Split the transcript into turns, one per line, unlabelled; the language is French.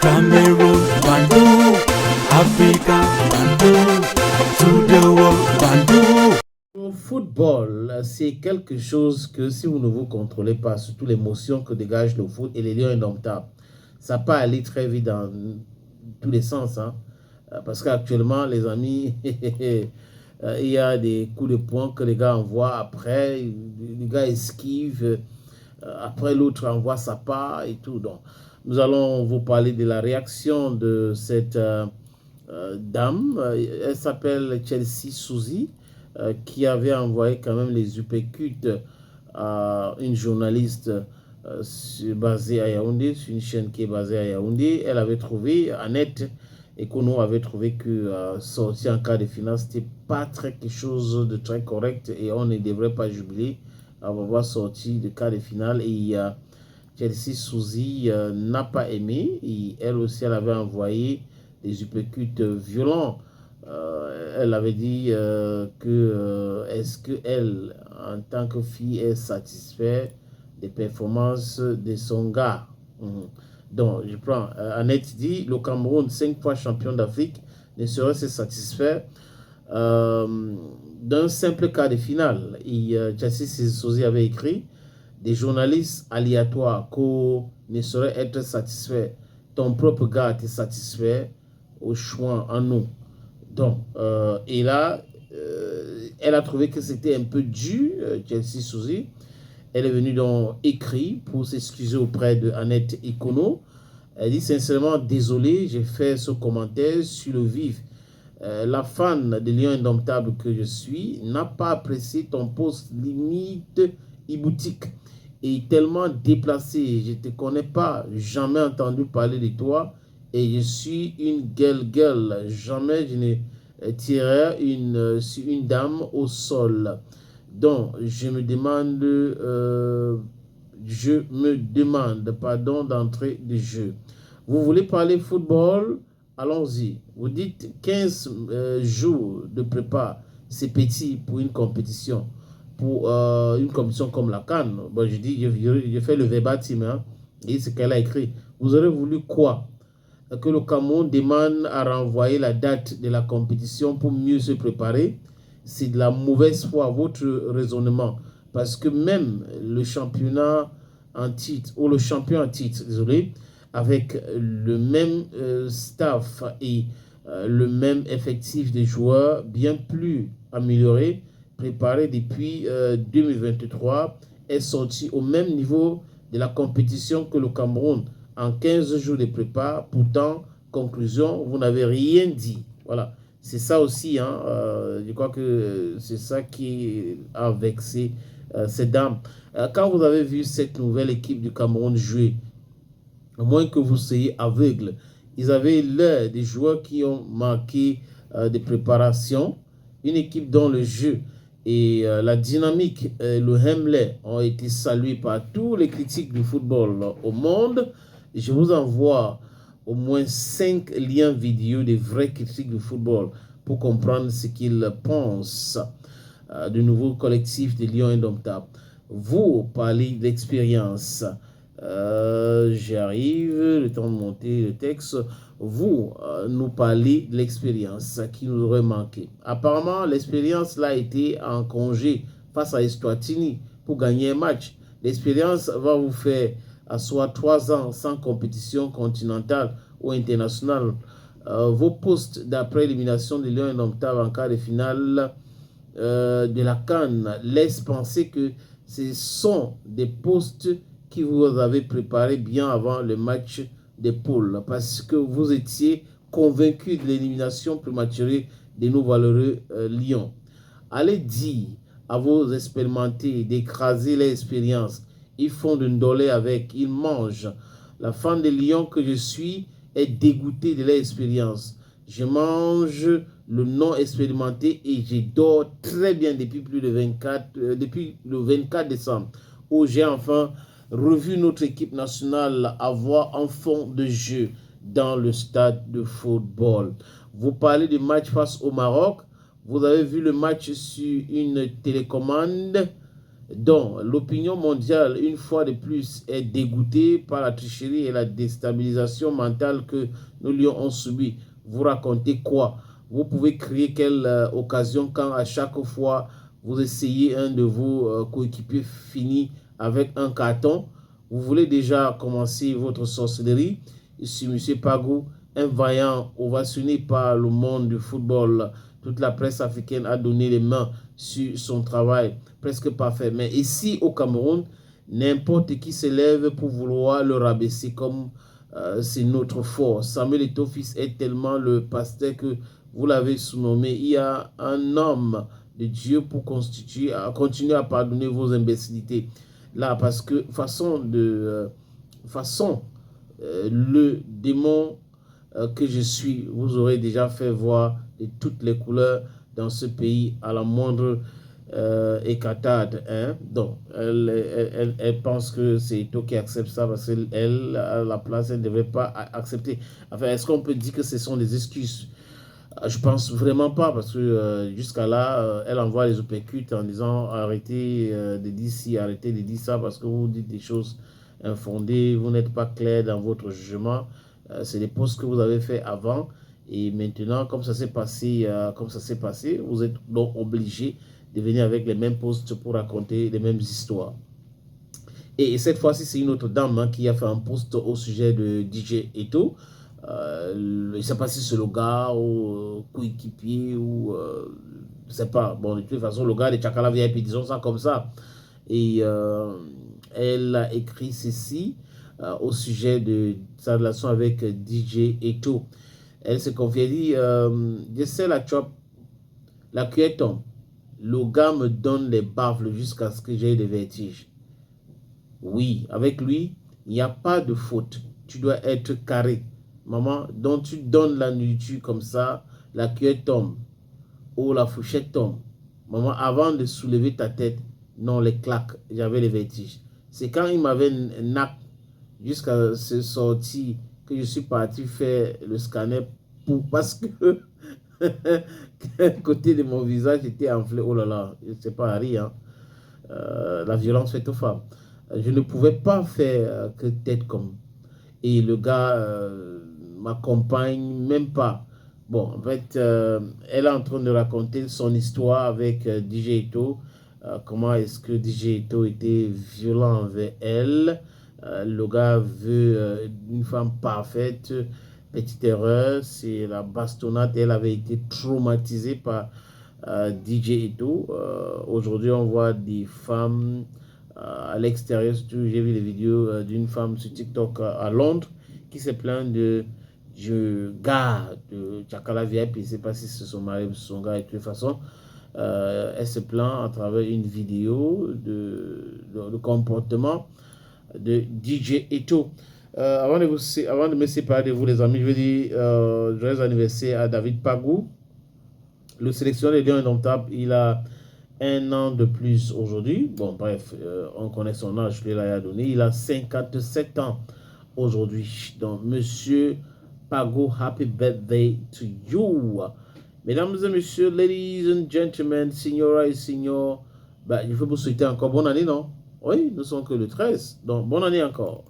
Cameroon, Bandung, Africa, Bandung, to the world, Bandung.
Le football, c'est quelque chose que si vous ne vous contrôlez pas, surtout l'émotion que dégage le foot et les lions indomptables, ça peut aller très vite dans tous les sens. Hein. Parce qu'actuellement, les amis, il y a des coups de poing que les gars envoient après, les gars esquivent, après l'autre envoie sa part et tout. Donc, nous allons vous parler de la réaction de cette dame. Elle s'appelle Chelsea Suzy, qui avait envoyé quand même les upécutes à une journaliste basée à Yaoundé, sur une chaîne qui est basée à Yaoundé. Elle avait trouvé, Annette Ekono avait trouvé que sortir en cas de finale, c'était pas quelque chose de très correct et on ne devrait pas jubiler à avoir sorti de cas de finale. Et Chelsea Suzy n'a pas aimé. Et elle aussi, elle avait envoyé des uppercuts violents. Elle avait dit que est-ce qu'elle, en tant que fille, est satisfaite des performances de son gars. Donc, je prends. Annette dit, le Cameroun, 5 fois champion d'Afrique, ne serait se satisfaire d'un simple cas de finale. Et Chelsea Suzy avait écrit, des journalistes aléatoires qui ne sauraient être satisfaits. Ton propre gars te satisfait au choix en nous. Donc, et là, elle a trouvé que c'était un peu dur, Chelsea Suzy. Elle est venue donc écrire pour s'excuser auprès de Annette Ekono. Elle dit sincèrement, désolé, j'ai fait ce commentaire sur le vif. La fan de Lion Indomptable que je suis n'a pas apprécié ton post limite e-boutique et tellement déplacé. Je ne te connais pas, jamais entendu parler de toi et je suis une gueule. Jamais je ne tirerai sur une dame au sol. Donc, je me demande, pardon, d'entrée de jeu. Vous voulez parler football? Allons-y. Vous dites 15 jours de prépa, c'est petit pour une compétition. Pour une compétition comme la CAN. Bon, je dis, je fais le verbatim, hein, et ce qu'elle a écrit. Vous aurez voulu quoi? Que le Cameroun demande à renvoyer la date de la compétition pour mieux se préparer? C'est de la mauvaise foi, votre raisonnement. Parce que même le championnat en titre, ou le champion en titre, désolé, avec le même staff et le même effectif de joueurs bien plus amélioré, préparé depuis 2023, est sorti au même niveau de la compétition que le Cameroun en 15 jours de prépa. Pourtant, conclusion, vous n'avez rien dit. Voilà. C'est ça aussi, hein, je crois que c'est ça qui a vexé ces dames. Quand vous avez vu cette nouvelle équipe du Cameroun jouer, à moins que vous soyez aveugle, ils avaient l'air des joueurs qui ont manqué de préparation, une équipe dont le jeu et la dynamique, le Hemley ont été salués par tous les critiques du football au monde. Je vous envoie au moins 5 liens vidéo des vrais critiques du football pour comprendre ce qu'ils pensent du nouveau collectif des Lions Indomptables. Vous parlez d'expérience. J'arrive, le temps de monter le texte. Vous nous parlez de l'expérience qui nous aurait manqué. Apparemment, l'expérience là a été en congé face à Eswatini pour gagner un match. L'expérience va vous faire asseoir 3 ans sans compétition continentale ou internationale. Vos postes d'après élimination de Lions Indomptables en quart de finale de la CAN laissent penser que ce sont des postes que vous avez préparés bien avant le match des poules parce que vous étiez convaincu de l'élimination prématurée de nos valeureux Lions. Allez dire à vos expérimentés d'écraser l'expérience. Ils font de ndolé avec, ils mangent. La fan des Lions que je suis est dégoûtée de l'expérience. Je mange le non expérimenté et je dors très bien depuis depuis le 24 décembre où j'ai enfin revu notre équipe nationale avoir un fond de jeu dans le stade de football. Vous parlez du match face au Maroc. Vous avez vu le match sur une télécommande. Donc, l'opinion mondiale, une fois de plus, est dégoûtée par la tricherie et la déstabilisation mentale que nos lions ont subi. Vous racontez quoi? Vous pouvez crier quelle occasion quand à chaque fois vous essayez un de vos coéquipiers finit avec un carton. Vous voulez déjà commencer votre sorcellerie. Ici, M. Pagou, un vaillant ovationné par le monde du football. Toute la presse africaine a donné les mains sur son travail presque parfait. Mais ici, au Cameroun, n'importe qui s'élève pour vouloir le rabaisser comme c'est notre force. Samuel Eto'o fils est tellement le pasteur que vous l'avez surnommé. Il y a un homme de Dieu pour continuer à pardonner vos imbécilités. Là, parce que le démon que je suis, vous aurez déjà fait voir de toutes les couleurs dans ce pays à la moindre écartade. Hein? Donc, elle pense que c'est Eto'o qui accepte ça parce qu'elle, à la place, elle ne devait pas accepter. Enfin, est-ce qu'on peut dire que ce sont des excuses? Je pense vraiment pas parce que jusqu'à là, elle envoie les uppercuts en disant arrêtez de dire ci, arrêtez de dire ça parce que vous dites des choses infondées, vous n'êtes pas clair dans votre jugement. C'est des posts que vous avez fait avant et maintenant, comme ça s'est passé, vous êtes donc obligé de venir avec les mêmes posts pour raconter les mêmes histoires. Et cette fois-ci, c'est une autre dame qui a fait un post au sujet de DJ Eto'o. Je ne sais pas si c'est le gars ou coéquipier ou je ne sais pas. Bon, de toute façon, le gars de Tchakala VIP, disons ça comme ça. Et elle a écrit ceci au sujet de sa relation avec DJ Eto'o. Elle se confie, elle dit je sais la cuillère tombe. Le gars me donne les baffles jusqu'à ce que j'aie des vertiges. Oui, avec lui, il n'y a pas de faute. Tu dois être carré. Maman, donc tu donnes la nourriture comme ça, la cuillère tombe ou la fourchette tombe. Maman, avant de soulever ta tête, non, les claques, j'avais les vertiges. C'est quand il m'avait nappé jusqu'à ce sorti que je suis parti faire le scanner parce que côté de mon visage était enflé. Oh là là, c'est pas à rire. Hein. La violence faite aux femmes. Je ne pouvais pas faire que tête comme. Et le gars m'accompagne même pas. Bon, en fait, elle est en train de raconter son histoire avec DJ Eto'o. Comment est-ce que DJ Eto'o était violent envers elle. Le gars veut une femme parfaite. Petite erreur, c'est la bastonnade. Elle avait été traumatisée par DJ Eto'o. Aujourd'hui, on voit des femmes à l'extérieur. J'ai vu les vidéos d'une femme sur TikTok à Londres qui se plaint du gars de Tchakala VIP. Je ne sais pas si c'est son mari ou son gars. Et de toute façon, elle se plaint à travers une vidéo de comportement de DJ Eto'o. Avant de me séparer de vous, les amis, je veux dire joyeux anniversaire à David Pagou, le sélectionneur des Lions Indomptables. Il a 1 an de plus aujourd'hui. Bon, bref, on connaît son âge, je l'ai donné. Il a 57 ans aujourd'hui. Donc, monsieur Pagou, happy birthday to you. Mesdames et messieurs, ladies and gentlemen, signora et signor, je veux vous souhaiter encore bonne année, non? Oui, nous sommes que le 13. Donc, bonne année encore.